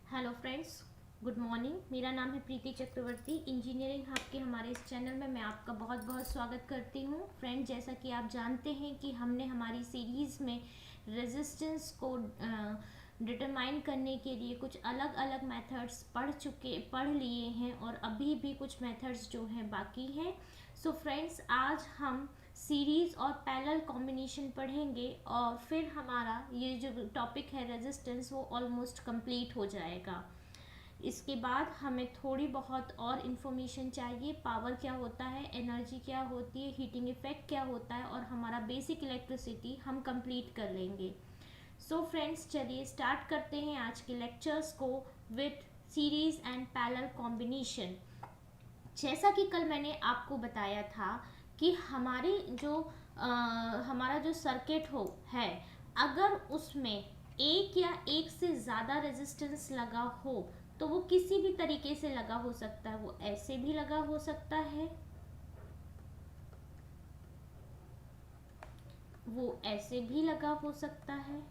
Hello friends, good morning. मेरा नाम है प्रीति चक्रवर्ती। इंजीनियरिंग हब के हमारे इस चैनल में मैं आपका बहुत बहुत स्वागत करती हूँ। फ्रेंड्स, जैसा कि आप जानते हैं कि हमने हमारी सीरीज़ में रेजिस्टेंस को डिटरमाइन करने के लिए कुछ अलग अलग मेथड्स पढ़ लिए हैं और अभी भी कुछ मेथड्स जो हैं बाकी हैं। सो फ्रेंड्स, आज हम सीरीज़ और पैरेलल कॉम्बिनेशन पढ़ेंगे और फिर हमारा ये जो टॉपिक है रेजिस्टेंस वो ऑलमोस्ट कंप्लीट हो जाएगा। इसके बाद हमें थोड़ी बहुत और इन्फॉर्मेशन चाहिए। पावर क्या होता है, एनर्जी क्या होती है, हीटिंग इफेक्ट क्या होता है और हमारा बेसिक इलेक्ट्रिसिटी हम कंप्लीट कर लेंगे। सो फ्रेंड्स, चलिए स्टार्ट करते हैं आज के लेक्चर्स को with series and parallel combination. जैसा कि कल मैंने आपको बताया था कि हमारा जो सर्किट है, अगर उसमें एक या एक से ज़्यादा रेजिस्टेंस लगा हो तो वो किसी भी तरीके से लगा हो सकता है। वो ऐसे भी लगा हो सकता है, वो ऐसे भी लगा हो सकता है,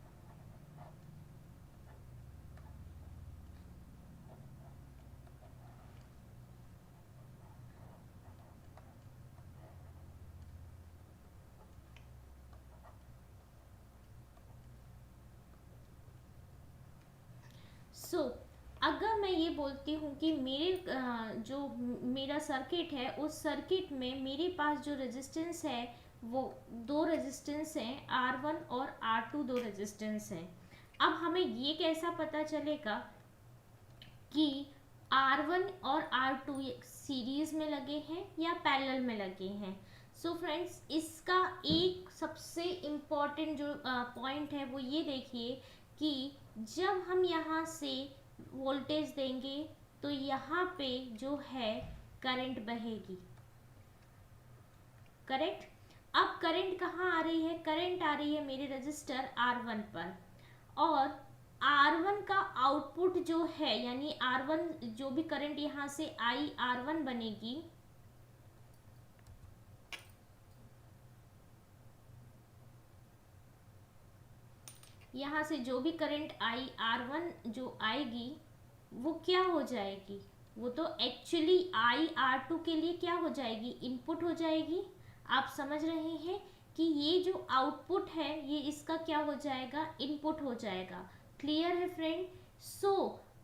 सो अगर मैं ये बोलती हूँ कि जो मेरा सर्किट है उस सर्किट में मेरे पास जो रेजिस्टेंस है वो दो रेजिस्टेंस हैं, R1 और R2 दो रेजिस्टेंस हैं। अब हमें ये कैसा पता चलेगा कि R1 और R2 सीरीज में लगे हैं या पैरेलल में लगे हैं। सो फ्रेंड्स, इसका एक सबसे इम्पॉर्टेंट जो पॉइंट है वो ये देखिए कि जब हम यहाँ से वोल्टेज देंगे तो यहाँ पे जो है करंट बहेगी, करेक्ट। अब करंट कहाँ आ रही है, करंट आ रही है मेरे रजिस्टर R1 पर, और R1 का आउटपुट जो है यानी R1 जो भी करंट यहाँ से आई R1 बनेगी, यहाँ से जो भी करंट आई R1 जो आएगी वो क्या हो जाएगी, वो तो एक्चुअली आई R2 के लिए क्या हो जाएगी, इनपुट हो जाएगी। आप समझ रहे हैं कि ये जो आउटपुट है ये इसका क्या हो जाएगा, इनपुट हो जाएगा। क्लियर है फ्रेंड। सो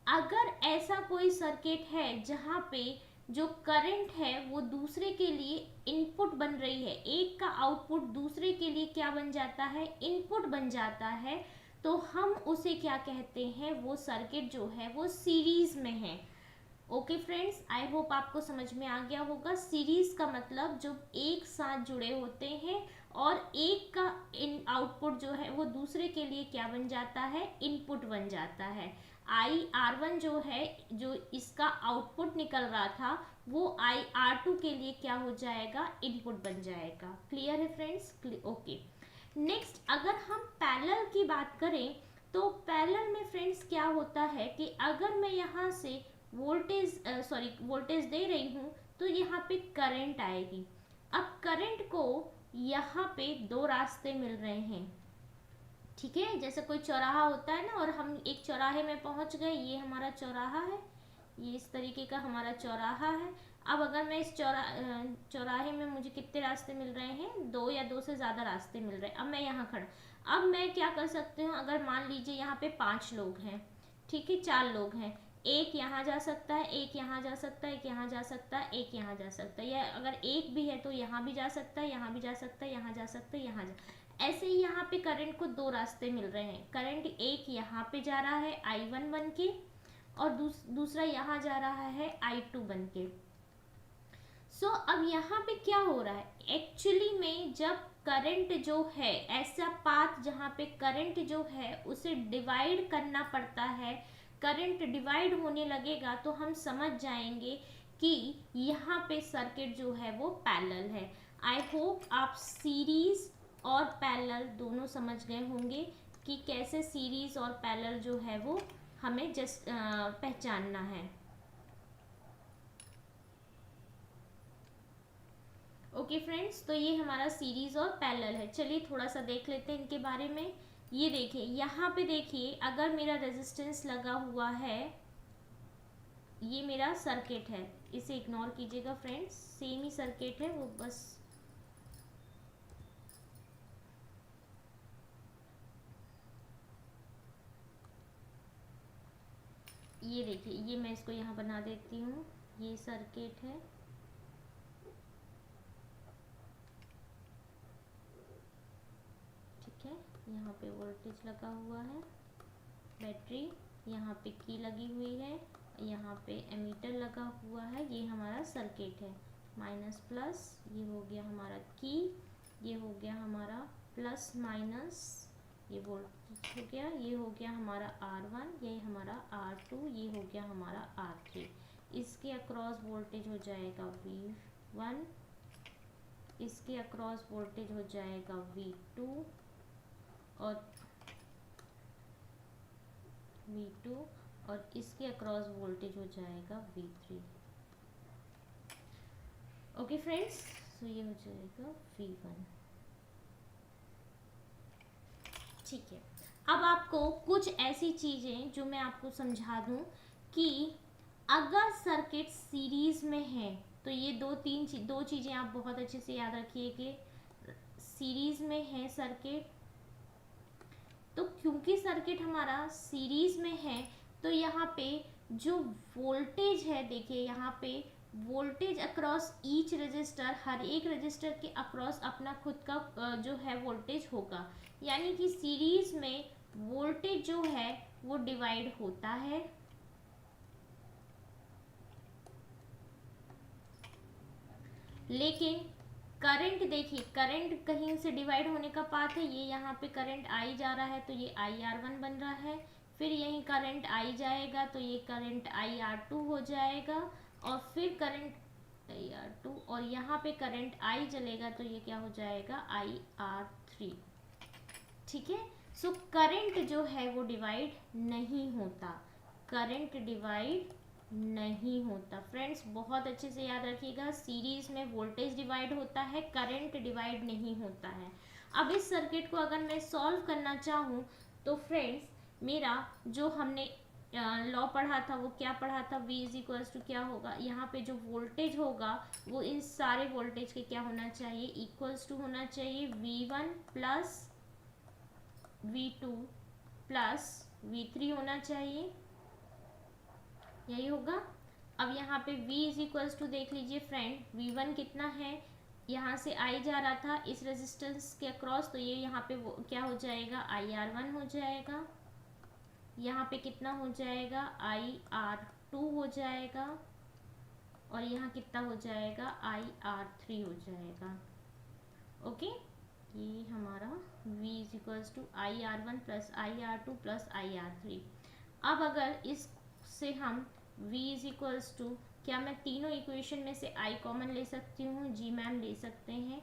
अगर ऐसा कोई सर्किट है जहाँ पे जो करंट है वो दूसरे के लिए इनपुट बन रही है, एक का आउटपुट दूसरे के लिए क्या बन जाता है, इनपुट बन जाता है, तो हम उसे क्या कहते हैं, वो सर्किट जो है वो सीरीज में है। ओके फ्रेंड्स, आई होप आपको समझ में आ गया होगा। सीरीज का मतलब जो एक साथ जुड़े होते हैं और एक का इन आउटपुट जो है वो दूसरे के लिए क्या बन जाता है, इनपुट बन जाता है। आई R1 जो है, जो इसका आउटपुट निकल रहा था वो आई R2 के लिए क्या हो जाएगा, इनपुट बन जाएगा। क्लियर है फ्रेंड्स, ओके। नेक्स्ट, अगर हम पैरेलल की बात करें तो पैरेलल में फ्रेंड्स क्या होता है कि अगर मैं यहाँ से वोल्टेज दे रही हूँ तो यहाँ पे करंट आएगी। अब करंट को यहाँ पे दो रास्ते मिल रहे हैं, ठीक है। जैसे कोई चौराहा होता है ना और हम एक चौराहे में पहुँच गए, ये हमारा चौराहा है, ये इस तरीके का हमारा चौराहा है। अब अगर मैं इस चौराहे में मुझे कितने रास्ते मिल रहे हैं, दो या दो से ज़्यादा रास्ते मिल रहे हैं। अब मैं यहाँ खड़ा, अब मैं क्या कर सकती हूँ, अगर मान लीजिए यहाँ पे 5 लोग हैं, ठीक है, 4 लोग हैं, एक यहाँ जा सकता है, एक यहाँ जा सकता है, एक यहाँ जा सकता है, एक यहाँ जा सकता है, या अगर एक भी है तो यहाँ भी जा सकता है, यहाँ भी जा सकता है, यहाँ जा सकता है, यहाँ जा। ऐसे ही यहाँ पे करंट को दो रास्ते मिल रहे हैं। करंट एक यहाँ पे जा रहा है I1 बन के और दूसरा यहाँ जा रहा है I2 बन के। सो अब यहाँ पे क्या हो रहा है, एक्चुअली में जब करंट जो है, ऐसा पाथ जहाँ पे करंट जो है उसे डिवाइड करना पड़ता है, करंट डिवाइड होने लगेगा तो हम समझ जाएंगे कि यहाँ पे सर्किट जो है वो पैरेलल है। आई होप आप सीरीज और पैरेलल दोनों समझ गए होंगे कि कैसे सीरीज और पैरेलल जो है वो हमें जस्ट पहचानना है। ओके फ्रेंड्स, तो ये हमारा सीरीज और पैरेलल है। चलिए थोड़ा सा देख लेते हैं इनके बारे में। ये देखिए, यहाँ पे देखिए, अगर मेरा रेजिस्टेंस लगा हुआ है ये मेरा सर्किट है, इसे इग्नोर कीजिएगा फ्रेंड्स, सेम ही सर्किट है, वो बस ये देखिए, ये मैं इसको यहाँ बना देती हूँ, ये सर्किट है। ठीक है, यहाँ पे वोल्टेज लगा हुआ है, बैटरी, यहाँ पे की लगी हुई है, यहाँ पे एमीटर लगा हुआ है, ये हमारा सर्किट है। माइनस प्लस, ये हो गया हमारा की, ये हो गया हमारा प्लस माइनस, ये वोल्टेज हो गया, ये हो गया हमारा R1, ये हमारा R2, ये हो गया हमारा R3। इसके अक्रॉस वोल्टेज हो जाएगा V1, इसके अक्रॉस वोल्टेज हो जाएगा V2 और V2 और इसके अक्रॉस वोल्टेज हो जाएगा V3। ओके फ्रेंड्स, तो ये हो जाएगा V1। ठीक है, अब आपको कुछ ऐसी चीज़ें जो मैं आपको समझा दूं कि अगर सर्किट सीरीज में है तो ये दो चीज़ें आप बहुत अच्छे से याद रखिए कि सीरीज में है सर्किट, तो क्योंकि सर्किट हमारा सीरीज में है तो यहाँ पे जो वोल्टेज है, देखिए यहाँ पे वोल्टेज अक्रॉस ईच रजिस्टर, हर एक रजिस्टर के अक्रॉस अपना खुद का जो है वोल्टेज होगा, यानी कि सीरीज में वोल्टेज जो है वो डिवाइड होता है। लेकिन करंट देखिए, करंट कहीं से डिवाइड होने का पाथ है, ये यहाँ पे करंट आई जा रहा है तो ये IR1 बन रहा है, फिर यहीं करंट आई जाएगा तो ये करंट IR2 हो जाएगा, और फिर करंट IR2 और यहाँ पे करंट आई चलेगा तो ये क्या हो जाएगा IR3। ठीक है, सो करंट जो है वो डिवाइड नहीं होता, करंट डिवाइड नहीं होता फ्रेंड्स, बहुत अच्छे से याद रखिएगा, सीरीज में वोल्टेज डिवाइड होता है, करंट डिवाइड नहीं होता है। अब इस सर्किट को अगर मैं सॉल्व करना चाहूँ तो फ्रेंड्स मेरा जो हमने लॉ पढ़ा था वो क्या पढ़ा था, V इज इक्वल्स टू क्या होगा, यहाँ पे जो वोल्टेज होगा वो इन सारे वोल्टेज के क्या होना चाहिए, इक्वल्स टू होना चाहिए V1 plus V2 plus V3 होना चाहिए, यही होगा। अब यहाँ पे V इज इक्वल्स टू देख लीजिए फ्रेंड, V1 कितना है, यहाँ से आई जा रहा था इस रेजिस्टेंस के अक्रॉस, तो ये यहाँ पे क्या हो जाएगा IR1 हो जाएगा, यहाँ पे कितना हो जाएगा IR2 हो जाएगा, और यहाँ कितना हो जाएगा IR3 हो जाएगा। ओके, ये हमारा V is equals to IR1 plus IR2 plus IR3। अब अगर इससे हम V इज इक्वल्स टू, क्या मैं तीनों इक्वेशन में से I कॉमन ले सकती हूँ, जी मैम ले सकते हैं,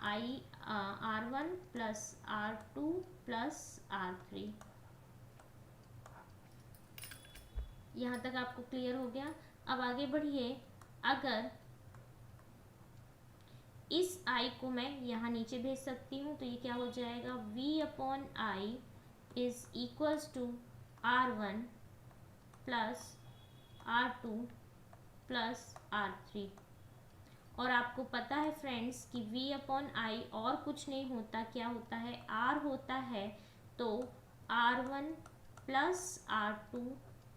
R1 plus R2 plus R3। यहाँ तक आपको क्लियर हो गया। अब आगे बढ़िए, अगर इस I को मैं यहाँ नीचे भेज सकती हूँ तो ये क्या हो जाएगा, V upon I is equals to R1 plus R2 plus R3। और आपको पता है फ्रेंड्स कि V अपॉन I और कुछ नहीं होता, क्या होता है, R होता है, तो R1 plus R2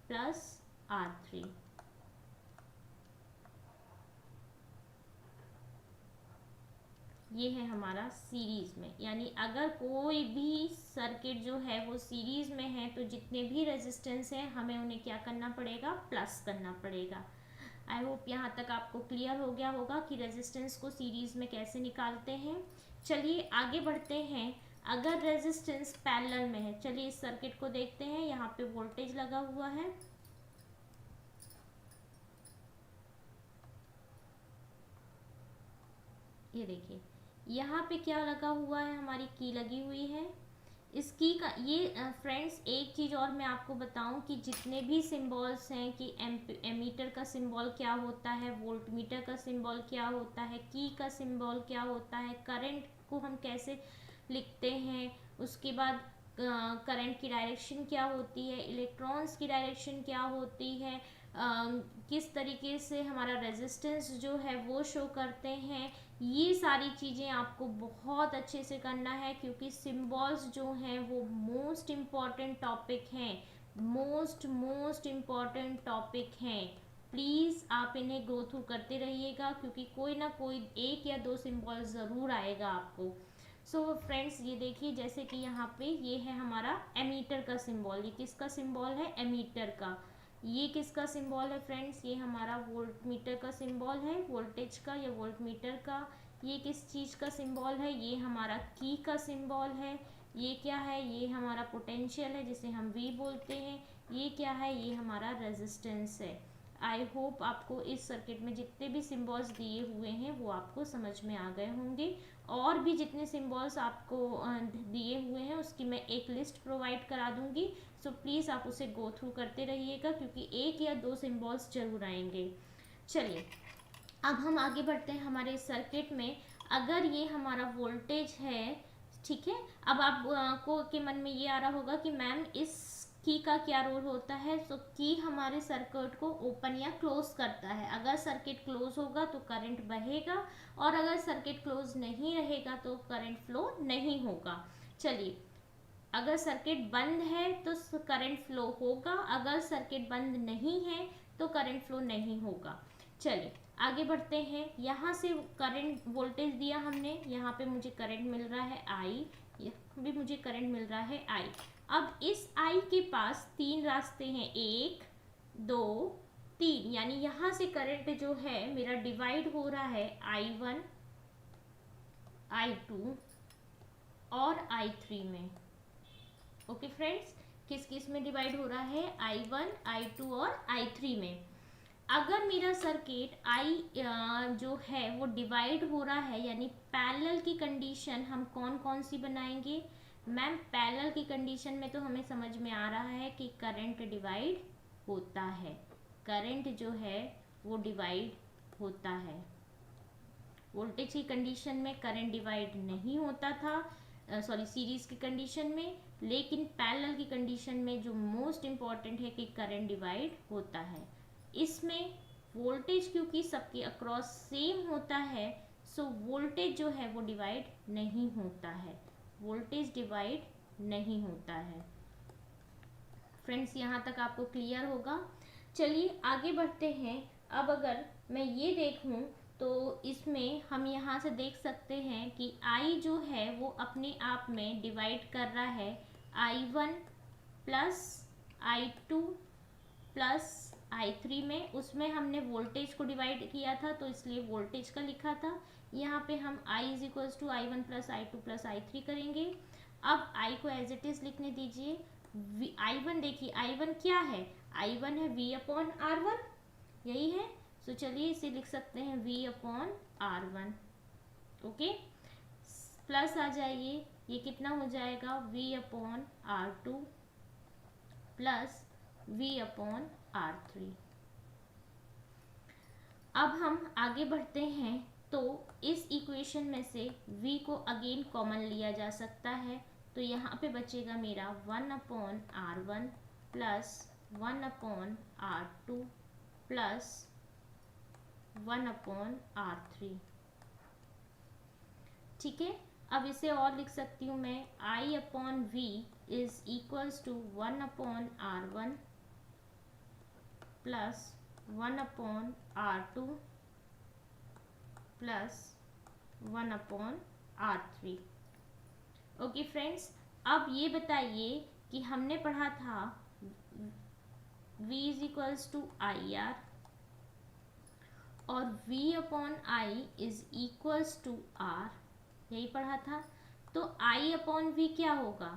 plus R3। ये है हमारा सीरीज में, यानी अगर कोई भी सर्किट जो है वो सीरीज में है तो जितने भी रेजिस्टेंस हैं हमें उन्हें क्या करना पड़ेगा, प्लस करना पड़ेगा। आई होप यहाँ तक आपको क्लियर हो गया होगा कि रेजिस्टेंस को सीरीज में कैसे निकालते हैं। चलिए आगे बढ़ते हैं, अगर रेजिस्टेंस पैरेलल में है, चलिए इस सर्किट को देखते हैं। यहाँ पे वोल्टेज लगा हुआ है, ये देखिए यहाँ पे क्या लगा हुआ है, हमारी की लगी हुई है। इस की का ये फ्रेंड्स एक चीज़ और मैं आपको बताऊं कि जितने भी सिंबल्स हैं कि एमीटर का सिंबल क्या होता है, वोल्टमीटर का सिंबल क्या होता है, की का सिंबल क्या होता है, करंट को हम कैसे लिखते हैं, उसके बाद करंट की डायरेक्शन क्या होती है, इलेक्ट्रॉन्स की डायरेक्शन क्या होती है, किस तरीके से हमारा रेजिस्टेंस जो है वो शो करते हैं। ये सारी चीज़ें आपको बहुत अच्छे से करना है, क्योंकि सिम्बॉल्स जो हैं वो मोस्ट इम्पॉर्टेंट टॉपिक हैं, मोस्ट इम्पॉर्टेंट टॉपिक हैं। प्लीज़ आप इन्हें गो थ्रू करते रहिएगा, क्योंकि कोई ना कोई एक या दो सिम्बॉल ज़रूर आएगा आपको। सो फ्रेंड्स, ये देखिए जैसे कि यहाँ पे ये है हमारा एमीटर का सिंबल। ये किसका सिंबल है? एमीटर का। ये किसका सिंबल है फ्रेंड्स? ये हमारा वोल्ट मीटर का सिंबल है, वोल्टेज का या वोल्ट मीटर का। ये किस चीज़ का सिंबल है? ये हमारा की का सिंबल है। ये क्या है? ये हमारा पोटेंशियल है, जिसे हम वी बोलते हैं। ये क्या है? ये हमारा रेजिस्टेंस है। आई होप आपको इस सर्किट में जितने भी सिम्बॉल्स दिए हुए हैं वो आपको समझ में आ गए होंगे। और भी जितने सिम्बॉल्स आपको दिए हुए हैं उसकी मैं एक लिस्ट प्रोवाइड करा दूंगी। सो प्लीज़ आप उसे गो थ्रू करते रहिएगा, क्योंकि एक या दो सिम्बॉल्स जरूर आएंगे। चलिए अब हम आगे बढ़ते हैं हमारे सर्किट में। अगर ये हमारा वोल्टेज है, ठीक है। अब आपको के मन में ये आ रहा होगा कि मैम इस की का क्या रोल होता है। तो की हमारे सर्किट को ओपन या क्लोज करता है। अगर सर्किट क्लोज होगा तो करंट बहेगा, और अगर सर्किट क्लोज नहीं रहेगा तो करंट फ्लो नहीं होगा। चलिए, अगर सर्किट बंद है तो करंट फ्लो होगा, अगर सर्किट बंद नहीं है तो करंट फ्लो नहीं होगा। चलिए आगे बढ़ते हैं। यहाँ से करंट वोल्टेज दिया हमने, यहाँ पे मुझे करंट मिल रहा है आई, यहाँ भी मुझे करंट मिल रहा है आई। अब इस आई के पास तीन रास्ते हैं, एक दो तीन, यानी यहाँ से करंट जो है मेरा डिवाइड हो रहा है I1, I2 और I3 में। ओके फ्रेंड्स, किस किस में डिवाइड हो रहा है? I1, I2 और I3 में। अगर मेरा सर्किट जो है वो डिवाइड हो रहा है, यानी पैरेलल की कंडीशन हम कौन कौन सी बनाएंगे? मैम पैरेलल की कंडीशन में तो हमें समझ में आ रहा है कि करंट डिवाइड होता है, करंट जो है वो डिवाइड होता है। वोल्टेज की कंडीशन में करंट डिवाइड नहीं होता था, सीरीज की कंडीशन में, लेकिन पैरेलल की कंडीशन में जो मोस्ट इम्पॉर्टेंट है कि करंट डिवाइड होता है। इसमें वोल्टेज क्योंकि सबके अक्रॉस सेम होता है, सो वोल्टेज जो है वो डिवाइड नहीं होता है, वोल्टेज डिवाइड नहीं होता है। फ्रेंड्स, यहाँ तक आपको क्लियर होगा। चलिए आगे बढ़ते हैं। अब अगर मैं ये देखूं तो इसमें हम यहाँ से देख सकते हैं कि I जो है वो अपने आप में डिवाइड कर रहा है I1 plus I2 plus I3 में। उसमें हमने वोल्टेज को डिवाइड किया था तो इसलिए वोल्टेज का लिखा था। यहाँ पे हम I is equals to I1 plus I2 plus I3 करेंगे। अब I को एज इट इज लिखने दीजिए। I1 देखिए, I1 क्या है? I1 है V अपॉन R1, यही है। सो चलिए इसे लिख सकते हैं V upon R1। Okay, plus आ जाइए, ये कितना हो जाएगा? V upon R2 plus V upon R3। अब हम आगे बढ़ते हैं तो इस इक्वेशन में से V को अगेन कॉमन लिया जा सकता है, तो यहाँ पे बचेगा मेरा 1 upon R1 plus 1 upon R2 plus 1 upon R3। ठीक है, अब इसे और लिख सकती हूँ मैं, I upon V is equals to 1 upon R1 plus 1 upon R2 plus 1 upon R3। Okay friends, अब ये बताइए कि हमने पढ़ा था V is equals to I R और V upon I is equals to R, यही पढ़ा था। तो I अपॉन V क्या होगा?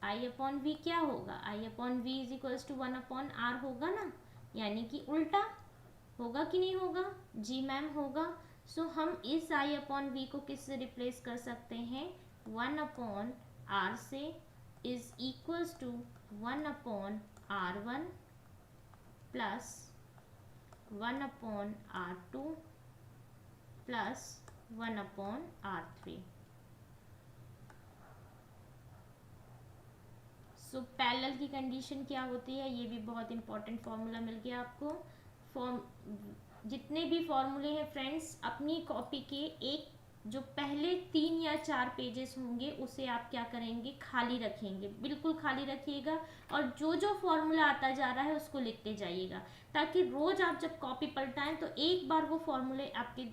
I अपॉन V क्या होगा? I upon V is equals to 1 upon R होगा ना, यानी कि उल्टा होगा कि नहीं होगा? जी मैम होगा। सो हम इस I अपॉन V को किससे रिप्लेस कर सकते हैं? 1 अपॉन R से, is equals to 1 upon R1 plus 1 upon R2 plus 1 upon R3। So parallel की कंडीशन क्या होती है? ये भी बहुत इंपॉर्टेंट फॉर्मूला मिल गया आपको। फॉर्म जितने भी फॉर्मूले हैं फ्रेंड्स, अपनी कॉपी के एक जो पहले 3 या 4 पेजेस होंगे उसे आप क्या करेंगे, खाली रखेंगे, बिल्कुल खाली रखिएगा। और जो जो फॉर्मूला आता जा रहा है उसको लिखते जाइएगा, ताकि रोज आप जब कॉपी पलटाएं तो एक बार वो फॉर्मूले आपके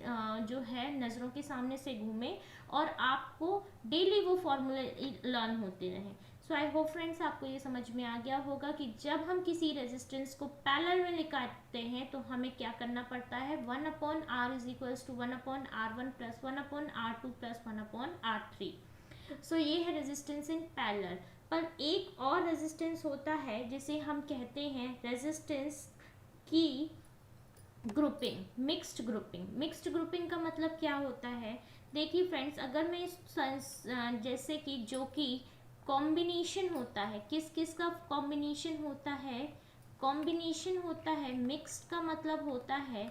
जो है नज़रों के सामने से घूमे और आपको डेली वो फॉर्मूले लर्न होते रहें। सो आई होप फ्रेंड्स आपको ये समझ में आ गया होगा कि जब हम किसी रेजिस्टेंस को पैरेलल में निकालते हैं तो हमें क्या करना पड़ता है, 1/r is equals to 1/r1 plus 1/r2 plus 1/r3। So ये है रेजिस्टेंस इन पैरेलल। पर एक और रेजिस्टेंस होता है जिसे हम कहते हैं रेजिस्टेंस की grouping, mixed grouping. Mixed grouping का मतलब क्या होता है, देखिए फ्रेंड्स, अगर मैं जैसे कि जो कि कॉम्बिनेशन होता है, किस किस का कॉम्बिनेशन होता है, कॉम्बिनेशन होता है, मिक्स्ड का मतलब होता है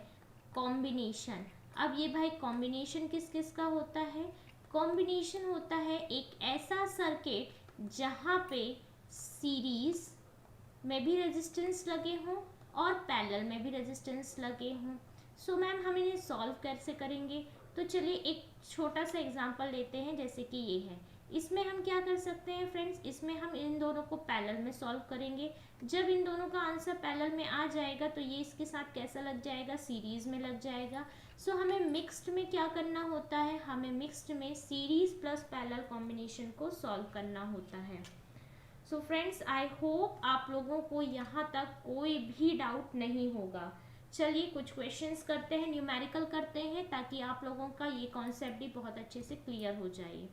कॉम्बिनेशन। अब ये भाई कॉम्बिनेशन किस किस का होता है, कॉम्बिनेशन होता है एक ऐसा सर्किट जहाँ पे सीरीज में भी रेजिस्टेंस लगे हों और पैरेलल में भी रेजिस्टेंस लगे हों। सो मैम हम इन्हें सॉल्व कैसे करेंगे, तो चलिए एक छोटा सा एग्जांपल लेते हैं, जैसे कि ये है। इसमें हम क्या कर सकते हैं फ्रेंड्स, इसमें हम इन दोनों को पैरेलल में सॉल्व करेंगे। जब इन दोनों का आंसर पैरेलल में आ जाएगा तो ये इसके साथ कैसा लग जाएगा, सीरीज में लग जाएगा। सो हमें मिक्स्ड में क्या करना होता है, हमें मिक्स्ड में सीरीज प्लस पैरेलल कॉम्बिनेशन को सॉल्व करना होता है। सो फ्रेंड्स आई होप आप लोगों को यहाँ तक कोई भी डाउट नहीं होगा। चलिए कुछ क्वेश्चंस करते हैं, न्यूमेरिकल करते हैं, ताकि आप लोगों का ये कॉन्सेप्ट भी बहुत अच्छे से क्लियर हो जाए।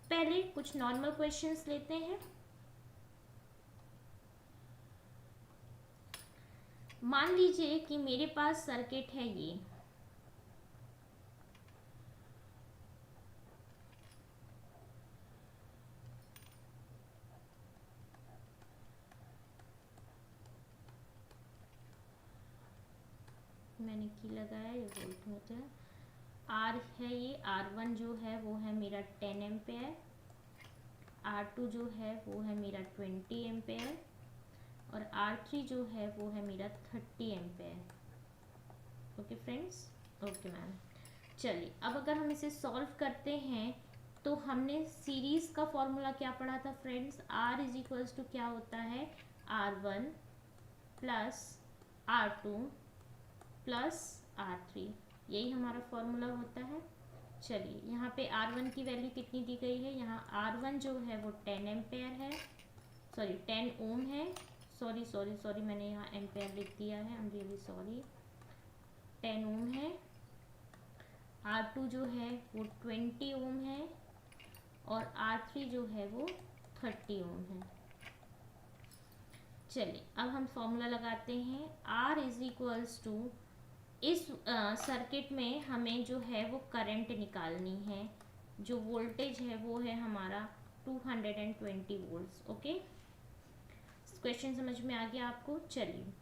पहले कुछ नॉर्मल क्वेश्चंस लेते हैं। मान लीजिए कि मेरे पास सर्किट है ये, मैंने की लगाया, ये वोल्ट मीटर आर है, ये R1 जो है वो है मेरा 10 एम्पेयर, R2 जो है वो है मेरा 20 एम्पेयर और R3 जो है वो है मेरा 30 ampere. Okay friends, okay ma'am. चलिए अब अगर हम इसे सॉल्व करते हैं तो हमने सीरीज का फॉर्मूला क्या पढ़ा था friends, R is equals to क्या होता है, R1 plus R2 plus R3, यही हमारा फॉर्मूला होता है। चलिए यहाँ पे R1 की वैल्यू कितनी दी गई है, यहाँ R1 जो है वो 10 एम्पेयर है, सॉरी 10 ओम है, सॉरी मैंने यहाँ एम्पेयर लिख दिया है, आई एम रियली सॉरी, 10 ओम है। R2 जो है वो 20 ओम है और R3 जो है वो 30 ओम है। चलिए अब हम फॉर्मूला लगाते हैं, R इज इक्वल्स टू, इस सर्किट में हमें जो है वो करंट निकालनी है, जो वोल्टेज है वो है हमारा 220 वोल्ट्स। ओके, क्वेश्चन समझ में आ गया आपको। चलिए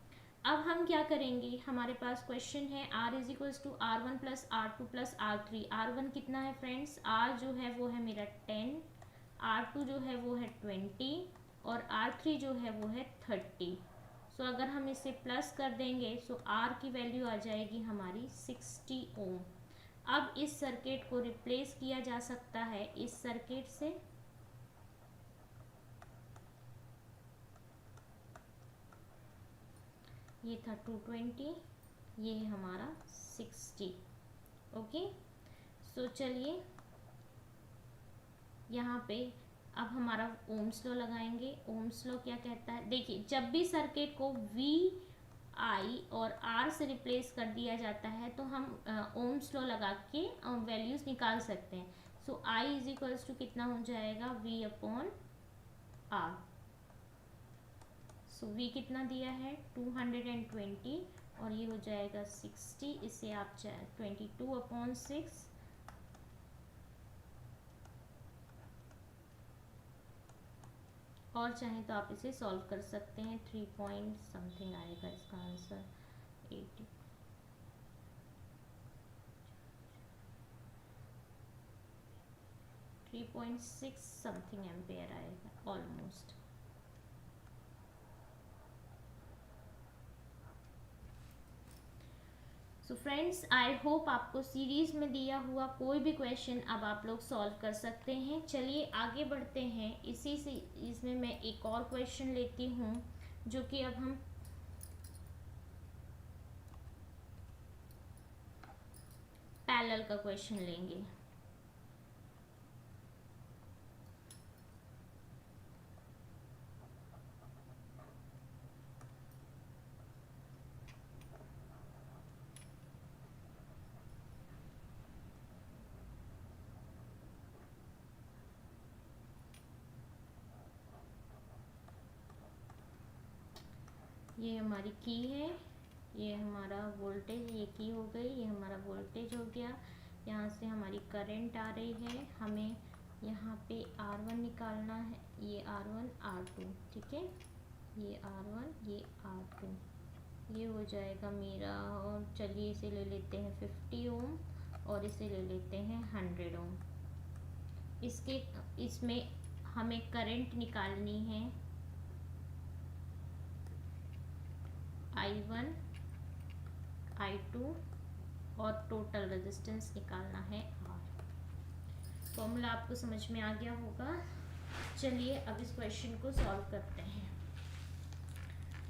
अब हम क्या करेंगे, हमारे पास क्वेश्चन है R is equals to R1 plus R2 plus R3। R1 कितना है फ्रेंड्स, R जो है वो है मेरा 10, R2 जो है वो है 20 और R3 जो है वो है 30। सो अगर हम इसे प्लस कर देंगे तो R की वैल्यू आ जाएगी हमारी 60 ओम। अब इस सर्किट को रिप्लेस किया जा सकता है इस सर्किट से, ये था 220, ये है हमारा 60। ओके, सो चलिए यहाँ पे अब हमारा ओम्स लॉ लगाएंगे। ओम्स लॉ क्या कहता है, देखिए जब भी सर्किट को V I और R से रिप्लेस कर दिया जाता है तो हम ओम्स लॉ लगा के वैल्यूज निकाल सकते हैं। सो I इज इक्वल्स टू कितना हो जाएगा, V अपॉन R। सो V कितना दिया है 220 और ये हो जाएगा 60, इसे आप 22 अपॉन 6 और चाहें तो आप इसे सॉल्व कर सकते हैं, 3 पॉइंट समथिंग आएगा इसका आंसर, 80 3.6 समथिंग एम्पेयर आएगा almost. So friends, I hope आपको सीरीज़ में दिया हुआ कोई भी क्वेश्चन अब आप लोग सॉल्व कर सकते हैं। चलिए आगे बढ़ते हैं। इसी से इसमें मैं एक और क्वेश्चन लेती हूँ, जो कि अब हम पैरेलल का क्वेश्चन लेंगे। ये हमारी की है, ये हमारा वोल्टेज, ये की हो गई, ये हमारा वोल्टेज हो गया। यहाँ से हमारी करंट आ रही है, हमें यहाँ पे R1 निकालना है। ये R1 R2, ठीक है, ये R1 ये R2, ये हो जाएगा मेरा। और चलिए इसे ले लेते हैं 50 ओम और इसे ले लेते हैं 100 ओम। इसमें हमें करंट निकालनी है I1 I2 और टोटल रेजिस्टेंस निकालना है R। फॉर्मूला आपको समझ में आ गया होगा। चलिए अब इस क्वेश्चन को सॉल्व करते हैं।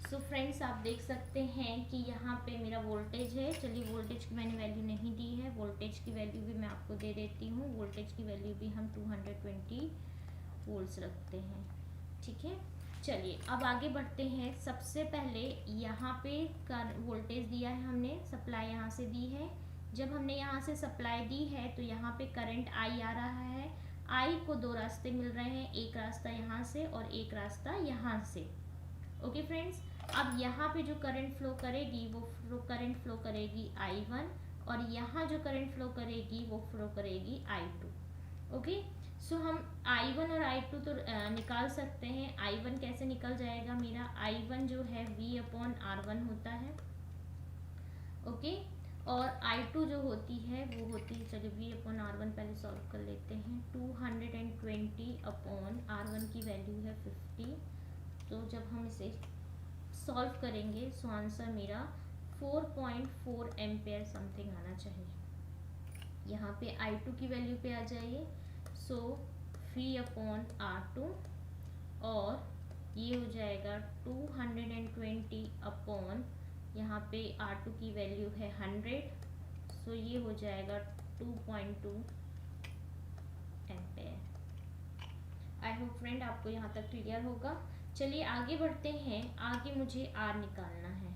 सो फ्रेंड्स, आप देख सकते हैं कि यहाँ पे मेरा वोल्टेज है। चलिए वोल्टेज की मैंने वैल्यू नहीं दी है, वोल्टेज की वैल्यू भी मैं आपको दे देती हूँ। वोल्टेज की वैल्यू भी हम 220 वोल्ट्स रखते हैं, ठीक है। चलिए अब आगे बढ़ते हैं। सबसे पहले यहाँ पे वोल्टेज दिया है हमने, सप्लाई यहाँ से दी है। जब हमने यहाँ से सप्लाई दी है तो यहाँ पे करंट I आ रहा है। I को दो रास्ते मिल रहे हैं, एक रास्ता यहाँ से और एक रास्ता यहाँ से। ओके फ्रेंड्स, अब यहाँ पे जो करंट फ्लो करेगी वो करंट फ्लो करेगी I1 और यहाँ जो करंट फ्लो करेगी वो फ्लो करेगी I2। ओके, सो हम I1 और I2 तो निकाल सकते हैं। I1 कैसे निकल जाएगा मेरा, I1 जो है V/R1 होता है, ओके। और I2 जो होती है वो होती है, चलिए V/R1 पहले सॉल्व कर लेते हैं। 220/R1 की वैल्यू है 50, तो जब हम इसे सॉल्व करेंगे सो आंसर मेरा 4.4 एम्पेयर समथिंग आना चाहिए। यहाँ पे I2 की वैल्यू पे आ जाइए, सो V/R2 और ये हो जाएगा 220 अपॉन, यहाँ पे R2 की वैल्यू है 100, सो ये हो जाएगा 2.2 एम्पेयर। आई होप फ्रेंड आपको यहाँ तक क्लियर होगा। चलिए आगे बढ़ते हैं। आगे मुझे R निकालना है।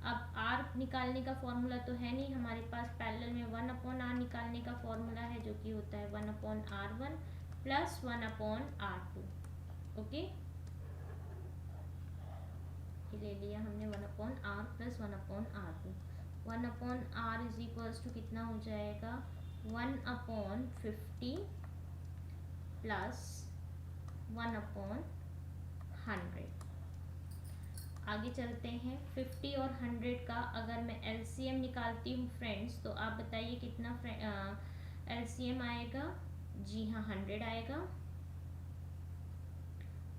अब R निकालने का फॉर्मूला तो है नहीं हमारे पास, पैरेलल में 1/R निकालने का फॉर्मूला है, जो कि होता है 1/R1 प्लस 1/R2। ओके, ले लिया हमने 1/R plus 1/R2। 1/R is equals to कितना हो जाएगा, 1/50 प्लस 1/100। आगे चलते हैं। 50 और 100 का अगर मैं LCM निकालती हूँ फ्रेंड्स, तो आप बताइए कितना LCM आएगा। जी हाँ, 100 आएगा।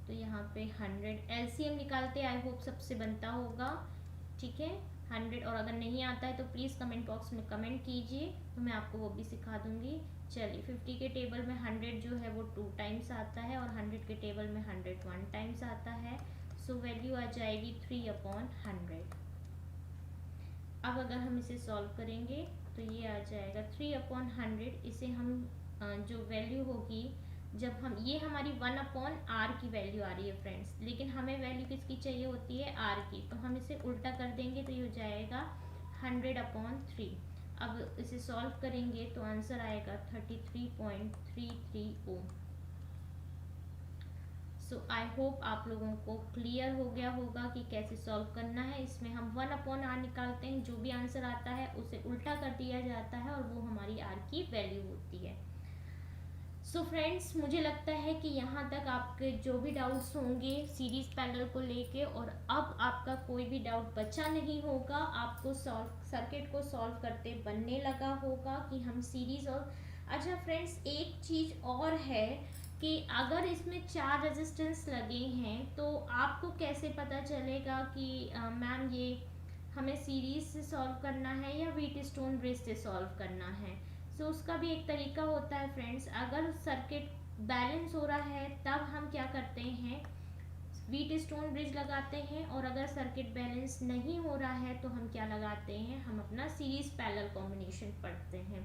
तो यहाँ पे 100 LCM निकालते आई होप सबसे बनता होगा, ठीक है। 100, और अगर नहीं आता है तो प्लीज़ कमेंट बॉक्स में कमेंट कीजिए, तो मैं आपको वो भी सिखा दूंगी। चलिए 50 के टेबल में 100 जो है वो 2 टाइम्स आता है और 100 के टेबल में 100 1 टाइम्स आता है, सो वैल्यू आ जाएगी 3/100। अब अगर हम इसे सॉल्व करेंगे तो ये आ जाएगा 3/100। इसे हम जो वैल्यू होगी, जब हम, ये हमारी 1/R की वैल्यू आ रही है फ्रेंड्स, लेकिन हमें वैल्यू किसकी चाहिए होती है, R की, तो हम इसे उल्टा कर देंगे तो ये हो जाएगा 100/3। अब इसे सॉल्व करेंगे तो आंसर आएगा 33.33 ओम। सो आई होप आप लोगों को क्लियर हो गया होगा कि कैसे सॉल्व करना है। इसमें हम 1/R निकालते हैं, जो भी आंसर आता है उसे उल्टा कर दिया जाता है और वो हमारी R की वैल्यू होती है। सो फ्रेंड्स, मुझे लगता है कि यहाँ तक आपके जो भी डाउट्स होंगे सीरीज पैरेलल को लेके, और अब आपका कोई भी डाउट बचा नहीं होगा। आपको सर्किट को सॉल्व करते बनने लगा होगा कि हम सीरीज और, अच्छा फ्रेंड्स एक चीज़ और है कि अगर इसमें 4 रेजिस्टेंस लगे हैं तो आपको कैसे पता चलेगा कि मैम ये हमें सीरीज से सॉल्व करना है या व्हीटस्टोन ब्रिज से सॉल्व करना है। सो उसका भी एक तरीका होता है फ्रेंड्स। अगर सर्किट बैलेंस हो रहा है तब हम क्या करते हैं, व्हीटस्टोन ब्रिज लगाते हैं, और अगर सर्किट बैलेंस नहीं हो रहा है तो हम क्या लगाते हैं, हम अपना सीरीज पैरेलल कॉम्बिनेशन पढ़ते हैं।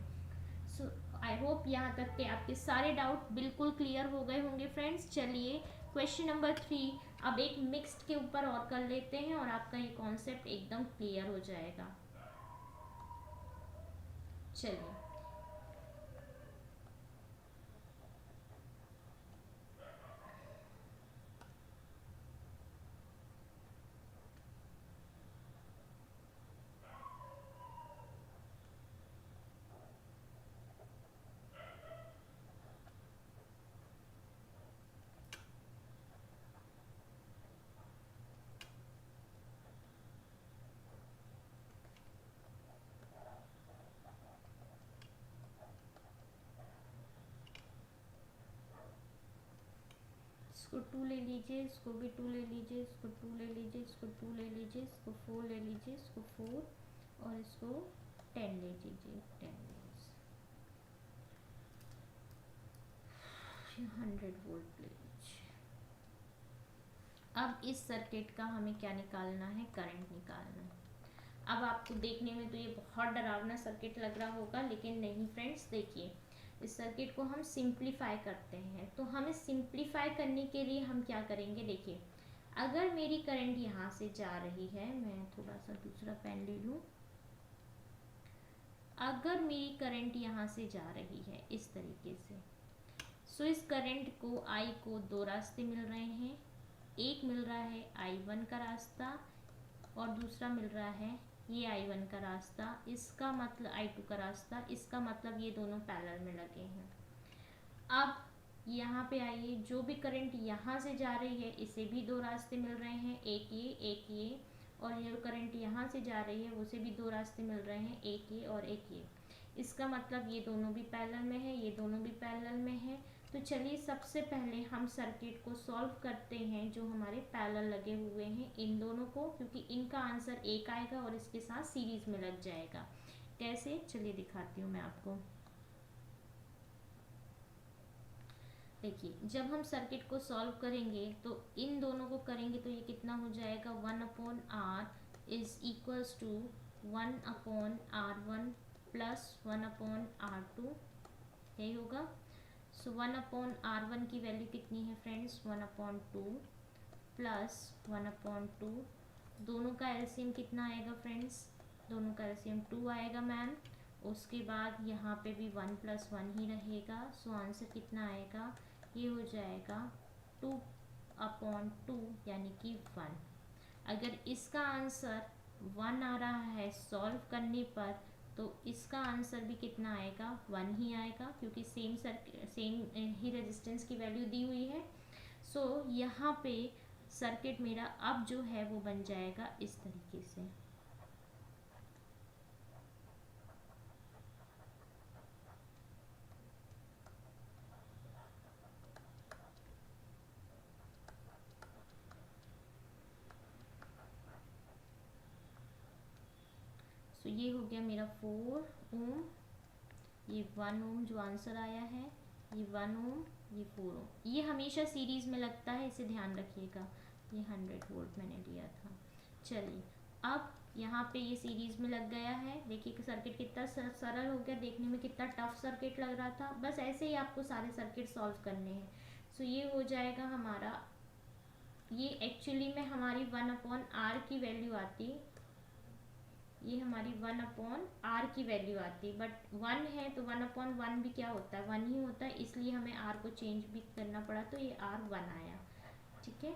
सो आई होप यहाँ तक के आपके सारे डाउट बिल्कुल क्लियर हो गए होंगे फ्रेंड्स। चलिए क्वेश्चन नंबर 3 अब एक मिक्स्ड के ऊपर और कर लेते हैं और आपका ये कॉन्सेप्ट एकदम क्लियर हो जाएगा। चलिए इसको 2 ले लीजिए, इसको भी 2 ले लीजिए, इसको 2 ले लीजिए, इसको 2 ले लीजिए, इसको 4 ले लीजिए, इसको 4 और इसको 10 ले लीजिए, 10 100 वोल्ट ले लीजिए। अब इस सर्किट का हमें क्या निकालना है, करंट निकालना है। अब आपको देखने में तो ये बहुत डरावना सर्किट लग रहा होगा, लेकिन नहीं फ्रेंड्स, देखिए इस सर्किट को हम सिंप्लीफाई करते हैं। तो हमें सिंप्लीफाई करने के लिए हम क्या करेंगे, देखिए अगर मेरी करंट यहाँ से जा रही है, मैं थोड़ा सा दूसरा पेन ले लूँ। अगर मेरी करंट यहाँ से जा रही है इस तरीके से, सो इस करंट को आई को दो रास्ते मिल रहे हैं। एक मिल रहा है I1 का रास्ता और दूसरा मिल रहा है ये I1 का रास्ता, इसका मतलब I2 का रास्ता, इसका मतलब ये दोनों पैरेलल में लगे हैं। अब यहाँ पे आइए, जो भी करंट यहाँ से जा रही है इसे भी दो रास्ते मिल रहे हैं, एक ये, और ये करंट यहाँ से जा रही है उसे भी दो रास्ते मिल रहे हैं, एक ये और एक ये। इसका मतलब ये दोनों भी पैरेलल में है, ये दोनों भी पैरेलल में है। तो चलिए सबसे पहले हम सर्किट को सॉल्व करते हैं जो हमारे पैरेलल लगे हुए हैं इन दोनों को, क्योंकि इनका आंसर एक आएगा और इसके साथ सीरीज में लग जाएगा। कैसे, चलिए दिखाती हूँ मैं आपको। देखिए जब हम सर्किट को सॉल्व करेंगे तो इन दोनों को करेंगे तो ये कितना हो जाएगा, 1/r is equals to 1/r1 plus 1/r2, यही होगा। सो 1/r1 की वैल्यू कितनी है फ्रेंड्स, 1/2 प्लस 1/2, दोनों का एलसीएम कितना आएगा फ्रेंड्स, दोनों का एलसीएम 2 आएगा मैम। उसके बाद यहाँ पे भी 1 + 1 ही रहेगा। सो आंसर कितना आएगा, ये हो जाएगा 2/2 यानी कि 1। अगर इसका आंसर 1 आ रहा है सॉल्व करने पर, तो इसका आंसर भी कितना आएगा, 1 ही आएगा, क्योंकि सेम ही रेजिस्टेंस की वैल्यू दी हुई है। सो यहाँ पे सर्किट मेरा अब जो है वो बन जाएगा इस तरीके से। सो ये हो गया मेरा 4 ओम, ये 1 ओम जो आंसर आया है, ये 1 ओम, ये 4 ओम। ये हमेशा सीरीज में लगता है, इसे ध्यान रखिएगा। ये 100 वोल्ट मैंने लिया था। चलिए अब यहाँ पे ये सीरीज में लग गया है। देखिए कि सर्किट कितना सरल हो गया, देखने में कितना टफ सर्किट लग रहा था। बस ऐसे ही आपको सारे सर्किट सॉल्व करने हैं। सो ये हो जाएगा हमारा, ये एक्चुअली में हमारी 1/r की वैल्यू आती, ये हमारी 1/r की वैल्यू आती, बट 1 है तो 1/1 भी क्या होता है, 1 ही होता है, इसलिए हमें r को चेंज भी करना पड़ा, तो ये r 1 आया। ठीक है,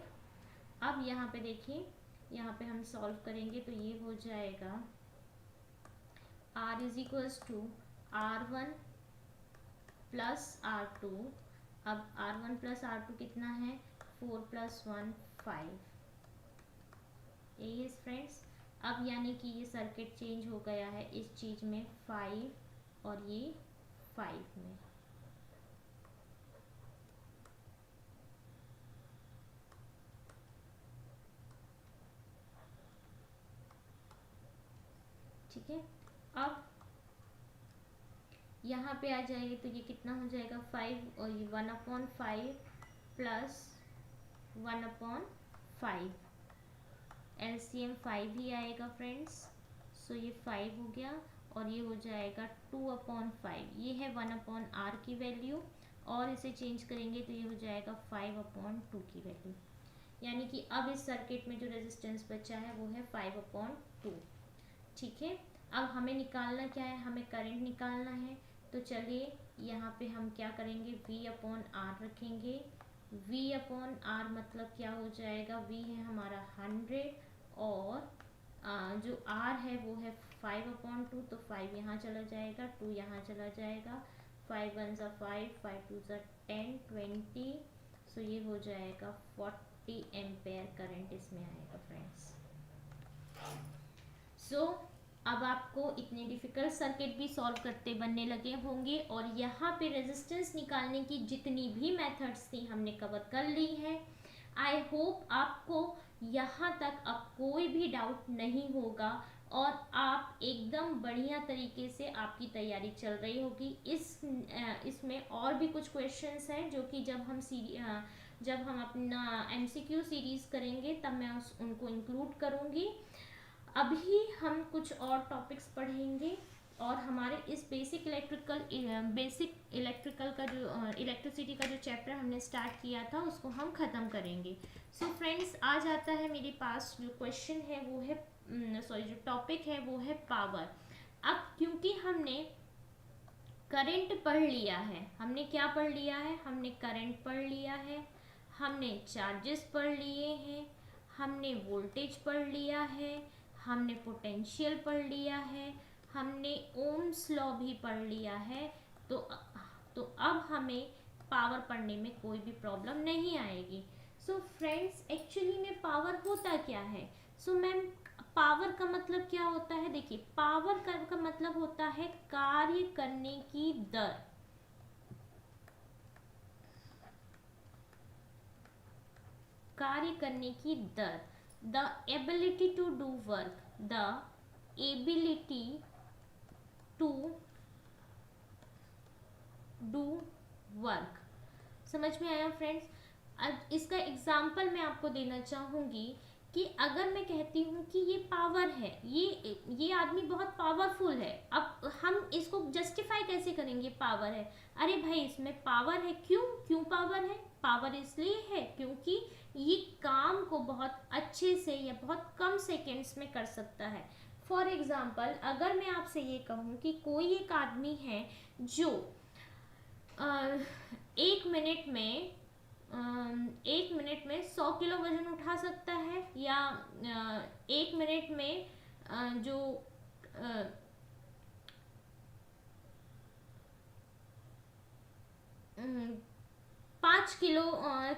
अब यहाँ पे देखिए, यहाँ पे हम सॉल्व करेंगे तो ये हो जाएगा r = r1 प्लस r2। अब r1 प्लस r2 कितना है, 4 + 1 5, यही है फ्रेंड्स। अब यानी कि ये सर्किट चेंज हो गया है इस चीज़ में 5 और ये 5 में। ठीक है। अब यहाँ पे आ जाएगी तो ये कितना हो जाएगा 5 और ये 1/5 प्लस 1/5, एलसीएम 5 ही आएगा फ्रेंड्स। सो ये 5 हो गया और ये हो जाएगा 2/5, ये है 1/r की वैल्यू, और इसे चेंज करेंगे तो ये हो जाएगा 5/2 की वैल्यू। यानी कि अब इस सर्किट में जो रेजिस्टेंस बचा है वो है 5/2। ठीक है। अब हमें निकालना क्या है, हमें करंट निकालना है। तो चलिए यहाँ पे हम क्या करेंगे, V/R रखेंगे। V/R मतलब क्या हो जाएगा, V है हमारा 100 और जो R है वो है 5/2, तो 5 यहाँ चला जाएगा, 2 यहाँ चला जाएगा, 5 1 ज़ा 5, 5 2 ज़ा 10, 20। सो ये हो जाएगा 40 एम्पेयर करंट इसमें आएगा फ्रेंड्स। सो अब आपको इतने डिफ़िकल्ट सर्किट भी सॉल्व करते बनने लगे होंगे, और यहाँ पे रेजिस्टेंस निकालने की जितनी भी मेथड्स थी हमने कवर कर ली है। आई होप आपको यहाँ तक अब कोई भी डाउट नहीं होगा और आप एकदम बढ़िया तरीके से आपकी तैयारी चल रही होगी। इसमें और भी कुछ क्वेश्चंस हैं जो कि जब हम अपना MCQ सीरीज़ करेंगे तब मैं उनको इंक्लूड करूँगी। अभी हम कुछ और टॉपिक्स पढ़ेंगे और हमारे इस बेसिक इलेक्ट्रिकल का जो इलेक्ट्रिसिटी का जो चैप्टर हमने स्टार्ट किया था उसको हम ख़त्म करेंगे। सो फ्रेंड्स, आज आता है मेरे पास जो क्वेश्चन है वो है जो टॉपिक है वो है पावर। अब क्योंकि हमने करंट पढ़ लिया है, हमने क्या पढ़ लिया है, हमने करंट पढ़ लिया है, हमने चार्जेस पढ़ लिए हैं, हमने वोल्टेज पढ़ लिया है, हमने पोटेंशियल पढ़ लिया है, हमने ओम्स लॉ भी पढ़ लिया है। तो अब हमें पावर पढ़ने में कोई भी प्रॉब्लम नहीं आएगी। सो फ्रेंड्स, एक्चुअली में पावर होता क्या है? सो मैम, पावर का मतलब क्या होता है? देखिए, पावर का मतलब होता है कार्य करने की दर। कार्य करने की दर, the ability to do work, the ability to do work. समझ में आया फ्रेंड्स? अब इसका एग्जाम्पल मैं आपको देना चाहूँगी कि अगर मैं कहती हूँ कि ये पावर है, ये आदमी बहुत पावरफुल है, अब हम इसको जस्टिफाई कैसे करेंगे? पावर है, अरे भाई इसमें पावर है, क्यों पावर है? पावर इसलिए है क्योंकि ये काम को बहुत अच्छे से या बहुत कम सेकेंड्स में कर सकता है। फॉर एग्जाम्पल, अगर मैं आपसे ये कहूँ कि कोई एक आदमी है जो 1 मिनट में 100 किलो वजन उठा सकता है, या 1 मिनट में जो 5 किलो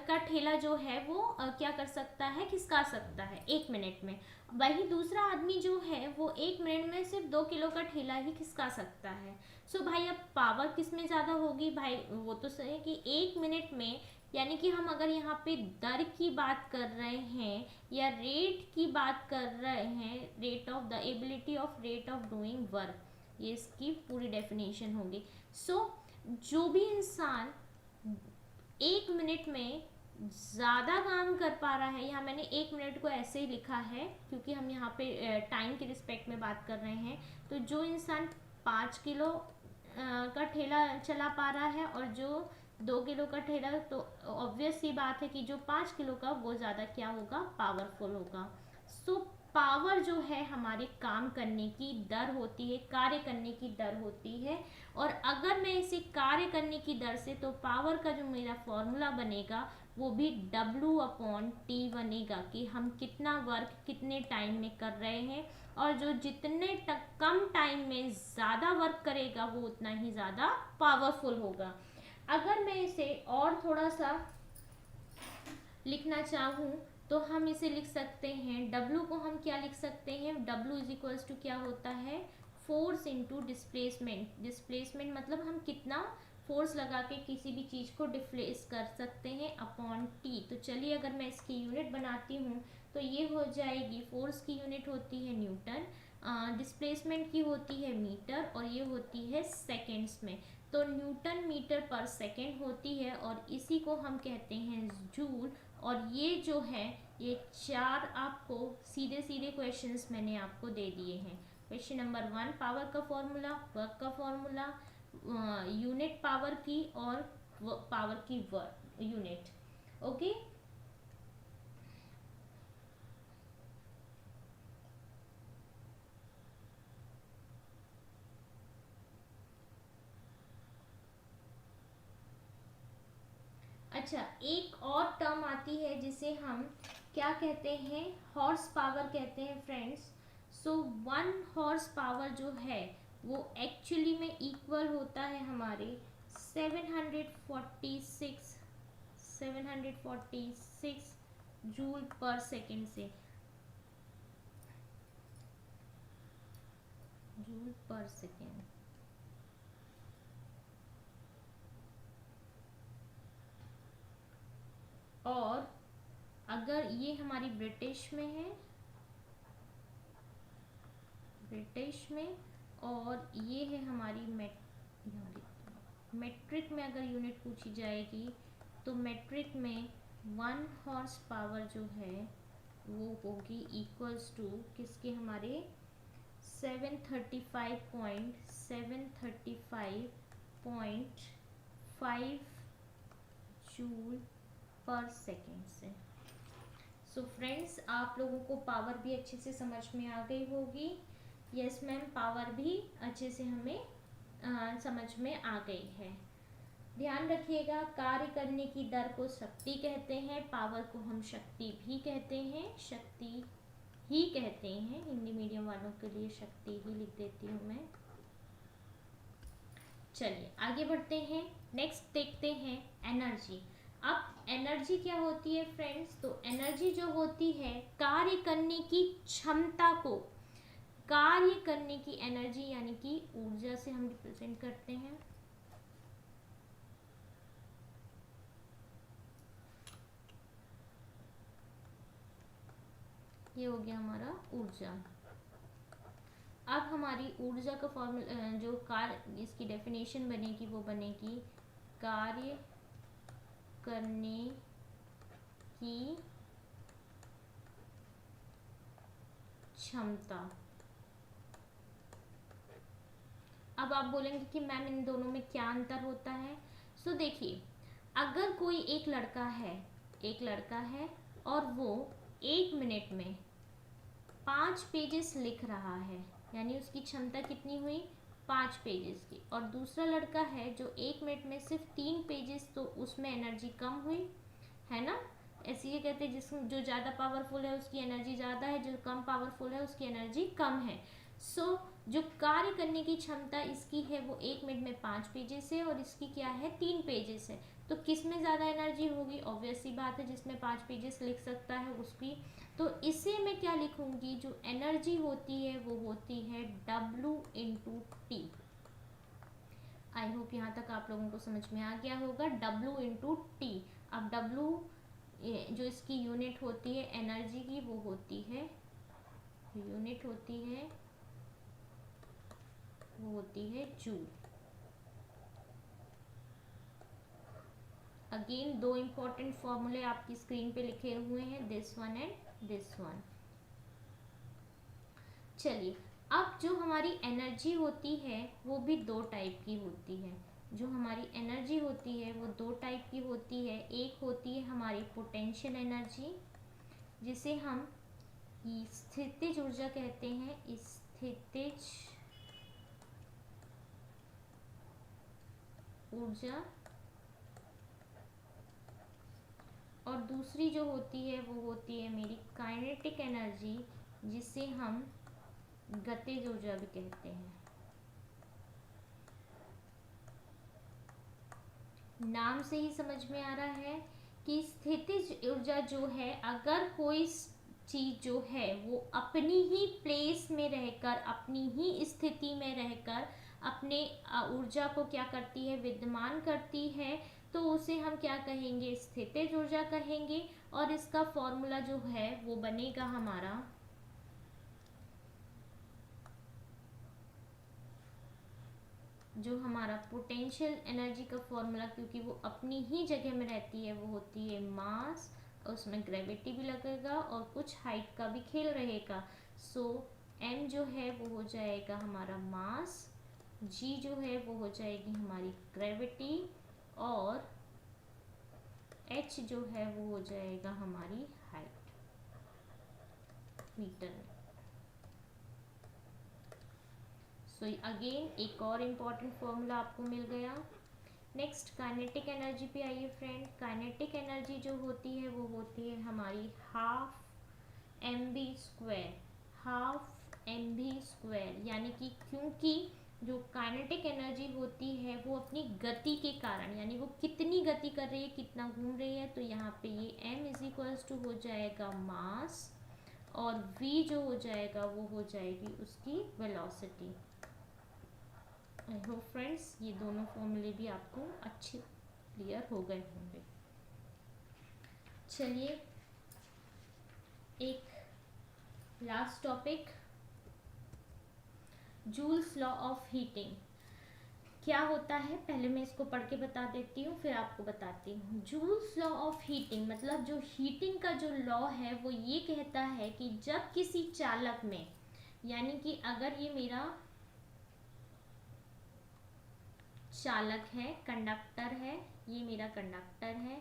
का ठेला जो है वो क्या कर सकता है, खिसका सकता है 1 मिनट में। वही दूसरा आदमी जो है वो 1 मिनट में सिर्फ 2 किलो का ठेला ही खिसका सकता है। सो भाई, अब पावर किस में ज़्यादा होगी? भाई वो तो सही कि 1 मिनट में, यानी कि हम अगर यहाँ पे दर की बात कर रहे हैं या रेट की बात कर रहे हैं, rate of the ability of rate of doing work, ये इसकी पूरी डेफिनेशन होगी। सो जो भी इंसान 1 मिनट में ज़्यादा काम कर पा रहा है, यहाँ मैंने 1 मिनट को ऐसे ही लिखा है क्योंकि हम यहाँ पे टाइम के रिस्पेक्ट में बात कर रहे हैं। तो जो इंसान 5 किलो का ठेला चला पा रहा है और जो 2 किलो का ठेला, तो ऑब्वियस सी बात है कि जो 5 किलो का वो ज़्यादा क्या होगा, पावरफुल होगा। सो पावर जो है हमारे काम करने की दर होती है, कार्य करने की दर होती है। और अगर मैं इसे कार्य करने की दर से, तो पावर का जो मेरा फॉर्मूला बनेगा वो भी W/T बनेगा कि हम कितना वर्क कितने टाइम में कर रहे हैं, और जो जितने कम टाइम में ज़्यादा वर्क करेगा वो उतना ही ज़्यादा पावरफुल होगा। अगर मैं इसे और थोड़ा सा लिखना चाहूँ तो हम इसे लिख सकते हैं, W को हम क्या लिख सकते हैं, W इज क्या होता है, फोर्स इनटू डिस्प्लेसमेंट। डिस्प्लेसमेंट मतलब हम कितना फोर्स लगा के किसी भी चीज़ को डिस्प्लेस कर सकते हैं, अपॉन T। तो चलिए अगर मैं इसकी यूनिट बनाती हूँ तो ये हो जाएगी, फोर्स की यूनिट होती है न्यूटन, डिस्प्लेसमेंट की होती है मीटर और ये होती है सेकेंड्स में, तो न्यूटन मीटर पर सेकेंड होती है और इसी को हम कहते हैं जूल। और ये जो है ये 4 आपको सीधे सीधे क्वेश्चंस मैंने आपको दे दिए हैं। क्वेश्चन नंबर 1 पावर का फॉर्मूला, वर्क का फॉर्मूला, यूनिट पावर की और पावर की वर्क यूनिट। ओके अच्छा, एक और टर्म आती है जिसे हम क्या कहते हैं, हॉर्स पावर कहते हैं फ्रेंड्स। सो 1 हॉर्स पावर जो है वो एक्चुअली में इक्वल होता है हमारे 746 जूल पर सेकेंड से, जूल पर सेकेंड। और अगर ये हमारी ब्रिटिश में है, ब्रिटिश में, और ये है हमारी मेट्रिक में अगर यूनिट पूछी जाएगी तो मेट्रिक में 1 हॉर्स पावर जो है वो होगी इक्वल्स टू किसके, हमारे 735.5 जूल पर सेकेंड से। सो फ्रेंड्स, आप लोगों को पावर भी अच्छे से समझ में आ गई होगी। यस मैम, पावर भी अच्छे से हमें समझ में आ गई है। ध्यान रखिएगा, कार्य करने की दर को शक्ति कहते हैं, पावर को हम शक्ति भी कहते हैं, शक्ति ही कहते हैं। हिंदी मीडियम वालों के लिए शक्ति ही लिख देती हूँ मैं। चलिए आगे बढ़ते हैं, नेक्स्ट देखते हैं एनर्जी। अब एनर्जी क्या होती है फ्रेंड्स, तो एनर्जी जो होती है कार्य करने की क्षमता को, कार्य करने की एनर्जी यानी कि ऊर्जा से हम रिप्रेजेंट करते हैं। ये हो गया हमारा ऊर्जा। अब हमारी ऊर्जा का फॉर्मूला जो कार्य, इसकी डेफिनेशन बनेगी वो बनेगी कार्य करने की क्षमता। अब आप बोलेंगे कि मैम इन दोनों में क्या अंतर होता है। सो देखिए, अगर कोई एक लड़का है और वो 1 मिनट में 5 पेजेस लिख रहा है, यानी उसकी क्षमता कितनी हुई, 5 पेजेस की। और दूसरा लड़का है जो 1 मिनट में सिर्फ 3 पेजेस, तो उसमें एनर्जी कम हुई, है ना। ऐसे ये कहते हैं जिसमें जो ज़्यादा पावरफुल है उसकी एनर्जी ज़्यादा है, जो कम पावरफुल है उसकी एनर्जी कम है। सो जो कार्य करने की क्षमता इसकी है वो 1 मिनट में 5 पेजेस है और इसकी क्या है, 3 पेजेस है। तो किस में ज़्यादा एनर्जी होगी, ऑब्वियस सी बात है जिसमें 5 पेजेस लिख सकता है उसकी। तो इसे मैं क्या लिखूंगी, जो एनर्जी होती है वो होती है W into T. I hope यहाँ तक आप लोगों को समझ में आ गया होगा, W इंटू टी। अब W जो इसकी यूनिट होती है एनर्जी की वो होती है, यूनिट होती है वो होती है जूल। अगेन 2 इंपॉर्टेंट फॉर्मूले आपकी स्क्रीन पे लिखे हुए हैं, this one and this one. चलिए, अब जो हमारी एनर्जी होती है वो भी 2 टाइप की होती है। जो हमारी एनर्जी होती है वो 2 टाइप की होती है। एक होती है हमारी पोटेंशियल एनर्जी, जिसे हम स्थितिज ऊर्जा कहते हैं, स्थितिज ऊर्जा। और दूसरी जो होती है वो होती है मेरी काइनेटिक एनर्जी, जिसे हम गतिज ऊर्जा भी कहते हैं। नाम से ही समझ में आ रहा है कि स्थितिज ऊर्जा जो है, अगर कोई चीज जो है वो अपनी ही प्लेस में रहकर, अपनी ही स्थिति में रहकर अपने ऊर्जा को क्या करती है, विद्यमान करती है, तो उसे हम क्या कहेंगे, स्थितिज ऊर्जा कहेंगे। और इसका फॉर्मूला जो है वो बनेगा हमारा जो हमारा पोटेंशियल एनर्जी का फॉर्मूला, क्योंकि वो अपनी ही जगह में रहती है, वो होती है मास, उसमें ग्रेविटी भी लगेगा और कुछ हाइट का भी खेल रहेगा। सो m जो है वो हो जाएगा हमारा मास, g जो है वो हो जाएगी हमारी ग्रेविटी, और h जो है वो हो जाएगा हमारी हाइट मीटर में। सो अगेन एक और इम्पॉर्टेंट फॉर्मूला आपको मिल गया। नेक्स्ट काइनेटिक एनर्जी पे आइए फ्रेंड। काइनेटिक एनर्जी जो होती है वो होती है हमारी half M B square, half M B square, यानी कि क्योंकि जो काइनेटिक एनर्जी होती है वो अपनी गति के कारण, यानी वो कितनी गति कर रही है, कितना घूम रही है, तो यहाँ पे ये m इज इक्वल्स टू हो जाएगा मास, और v जो हो जाएगा वो हो जाएगी उसकी वेलोसिटी। आई होप फ्रेंड्स ये दोनों फॉर्मूले भी आपको अच्छे क्लियर हो गए होंगे। चलिए एक last topic, joules law of heating क्या होता है, पहले मैं इसको पढ़ के बता देती हूँ फिर आपको बताती हूँ। जूल्स लॉ ऑफ हीटिंग मतलब जो हीटिंग का जो लॉ है वो ये कहता है कि जब किसी चालक में, यानी कि अगर ये मेरा चालक है, कंडक्टर है, ये मेरा कंडक्टर है,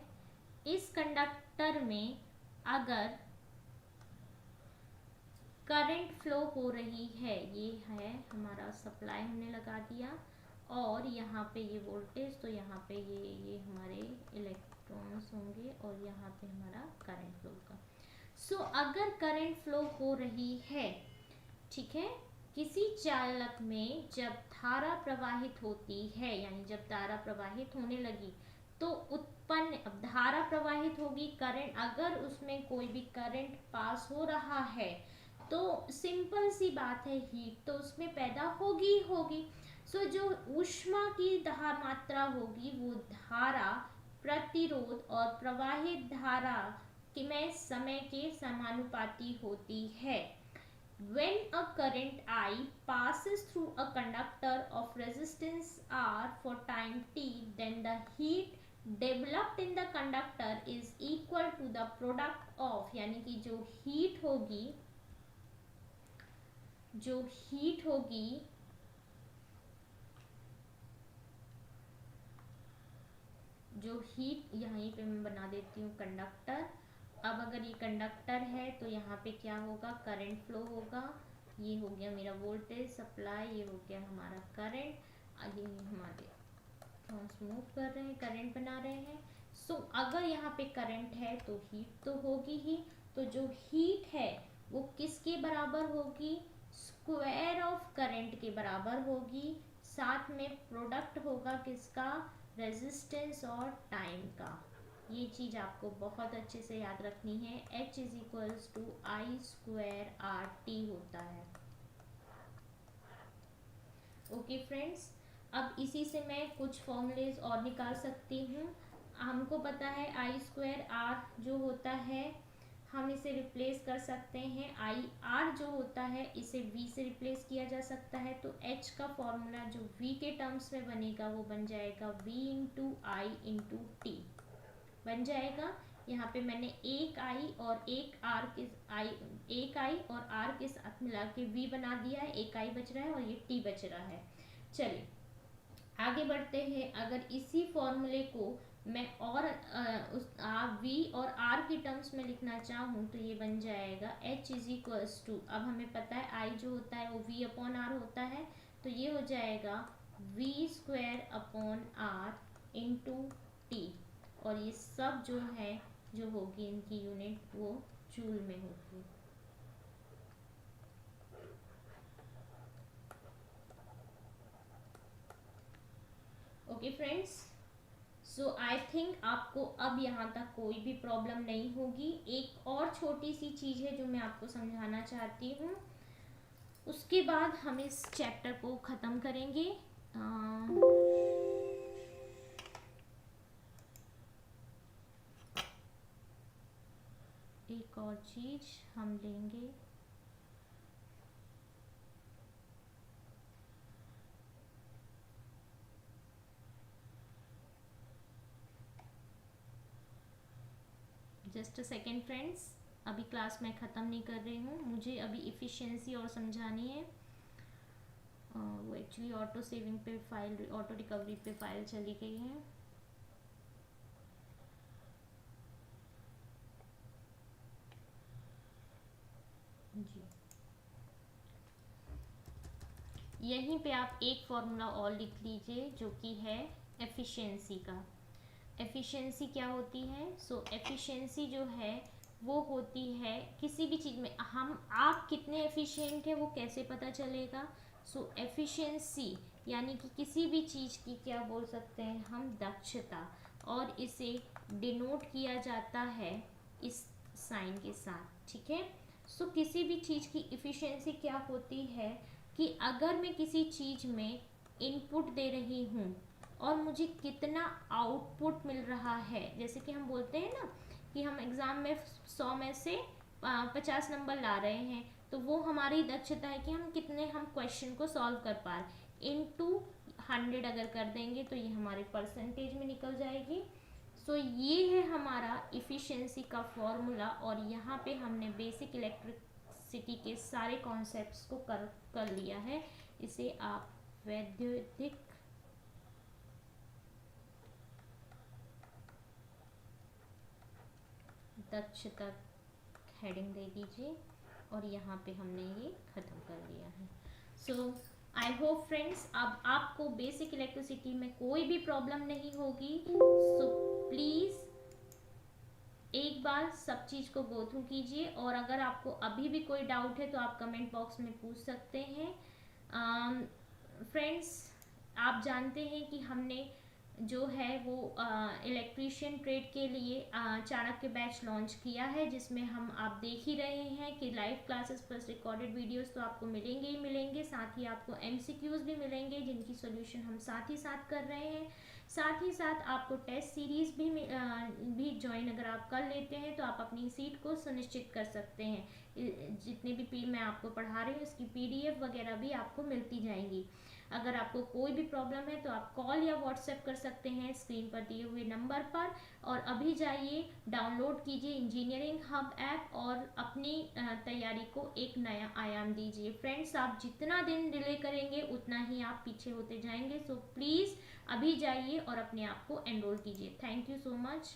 इस कंडक्टर में अगर करंट फ्लो हो रही है, ये है हमारा सप्लाई हमने लगा दिया, और यहाँ पे ये वोल्टेज, तो यहाँ पे ये हमारे इलेक्ट्रॉन्स होंगे, और यहाँ पे हमारा करंट फ्लो का। सो अगर करंट फ्लो हो रही है, ठीक है, किसी चालक में जब धारा प्रवाहित होती है, यानी जब धारा प्रवाहित होने लगी तो उत्पन्न, अब धारा प्रवाहित होगी, करंट, अगर उसमें कोई भी करंट पास हो रहा है तो सिंपल सी बात है, हीट तो उसमें पैदा होगी ही होगी। सो जो ऊष्मा की मात्रा होगी वो धारा, प्रतिरोध और प्रवाहित धारा कि में समय के समानुपाती होती है। When a current I passes through a conductor of resistance R for time t, then the heat developed in the conductor is equal to the product of, यानी कि जो हीट होगी, जो हीट होगी जो हीट यहीं पे मैं बना देती हूँ कंडक्टर। अब अगर ये कंडक्टर है तो यहाँ पे क्या होगा, करंट फ्लो होगा, ये हो गया मेरा वोल्टेज सप्लाई, ये हो गया हमारा करंट, आगे हमारे ट्रांसमूव कर रहे हैं, करंट बना रहे हैं। सो अगर यहाँ पे करंट है तो हीट तो होगी ही, तो जो हीट है वो किसके बराबर होगी, स्क्वायर ऑफ करंट के बराबर होगी, साथ में प्रोडक्ट होगा किसका, रेजिस्टेंस और टाइम का। ये चीज आपको बहुत अच्छे से याद रखनी है। H is equals to I square R T होता है। ओके फ्रेंड्स, अब इसी से मैं कुछ फॉर्मूलेज और निकाल सकती हूँ। हमको पता है आई स्क्वायर आर जो होता है, हम इसे रिप्लेस कर सकते हैं, आई आर जो होता है इसे v से रिप्लेस किया जा सकता है, तो h का फॉर्मूला जो v के टर्म्स में बनेगा वो बन जाएगा v इंटू आई इंटू टी बन जाएगा। यहाँ पे मैंने एक आई और एक आर के एक आई और आर के साथ मिला के v बना दिया है, एक आई बच रहा है और ये t बच रहा है। चलिए आगे बढ़ते हैं। अगर इसी फॉर्मूले को मैं और उस v और r के टर्म्स में लिखना चाहूँ तो ये बन जाएगा h इज इक्वल्स टू, अब हमें पता है i जो होता है वो v अपॉन r होता है, तो ये हो जाएगा v square upon r into T, और ये सब जो है जो होगी इनकी यूनिट वो जूल में होगी। Okay friends, so I think आपको अब यहाँ तक कोई भी प्रॉब्लम नहीं होगी। एक और छोटी सी चीज़ है जो मैं आपको समझाना चाहती हूँ, उसके बाद हम इस चैप्टर को ख़त्म करेंगे। एक और चीज़ हम लेंगे, जस्ट अ सेकेंड फ्रेंड्स, अभी क्लास मैं ख़त्म नहीं कर रही हूँ, मुझे अभी इफ़िशियंसी और समझानी है। वो एक्चुअली ऑटो सेविंग पे फाइल, ऑटो रिकवरी पे फाइल चली गई है। जी, यहीं पे आप एक फॉर्मूला और लिख लीजिए जो कि है एफिशिएंसी का। एफिशिएंसी क्या होती है? सो एफिशिएंसी जो है वो होती है किसी भी चीज़ में हम आप कितने एफिशिएंट है वो कैसे पता चलेगा? सो एफिशिएंसी यानी कि किसी भी चीज़ की क्या बोल सकते हैं हम, दक्षता, और इसे डिनोट किया जाता है इस साइन के साथ, ठीक है। सो किसी भी चीज़ की इफ़िशियंसी क्या होती है कि अगर मैं किसी चीज़ में इनपुट दे रही हूँ और मुझे कितना आउटपुट मिल रहा है, जैसे कि हम बोलते हैं ना कि हम एग्ज़ाम में 100 में से 50 नंबर ला रहे हैं, तो वो हमारी दक्षता है कि हम कितने हम क्वेश्चन को सॉल्व कर पा रहे। इनटू 100 अगर कर देंगे तो ये हमारे परसेंटेज में निकल जाएगी। सो ये है हमारा इफ़िशियंसी का फॉर्मूला, और यहाँ पे हमने बेसिक इलेक्ट्रिसिटी के सारे कॉन्सेप्ट्स को कर लिया है। इसे आप वैद्युतिक दक्षता हेडिंग दे दीजिए, और यहाँ पे हमने ये ख़त्म कर लिया है। सो आई होप फ्रेंड्स अब आपको बेसिक इलेक्ट्रिसिटी में कोई भी प्रॉब्लम नहीं होगी। सो प्लीज़ एक बार सब चीज़ को गो थ्रू कीजिए, और अगर आपको अभी भी कोई डाउट है तो आप कमेंट बॉक्स में पूछ सकते हैं। फ्रेंड्स आप जानते हैं कि हमने जो है वो इलेक्ट्रीशियन ट्रेड के लिए चाणक्य बैच लॉन्च किया है, जिसमें हम आप देख ही रहे हैं कि live classes plus recorded videos तो आपको मिलेंगे ही मिलेंगे, साथ ही आपको एमसीक्यूज भी मिलेंगे जिनकी सॉल्यूशन हम साथ ही साथ कर रहे हैं। साथ ही साथ आपको टेस्ट सीरीज भी ज्वाइन अगर आप कर लेते हैं तो आप अपनी सीट को सुनिश्चित कर सकते हैं। जितने भी मैं आपको पढ़ा रही हूँ उसकी पीडीएफ वगैरह भी आपको मिलती जाएंगी। अगर आपको कोई भी प्रॉब्लम है तो आप कॉल या व्हाट्सएप कर सकते हैं स्क्रीन पर दिए हुए नंबर पर। और अभी जाइए डाउनलोड कीजिए इंजीनियरिंग हब ऐप और अपनी तैयारी को एक नया आयाम दीजिए। फ्रेंड्स आप जितना दिन डिले करेंगे उतना ही आप पीछे होते जाएंगे। सो प्लीज़ अभी जाइए और अपने आप को एनरोल कीजिए। Thank you so much.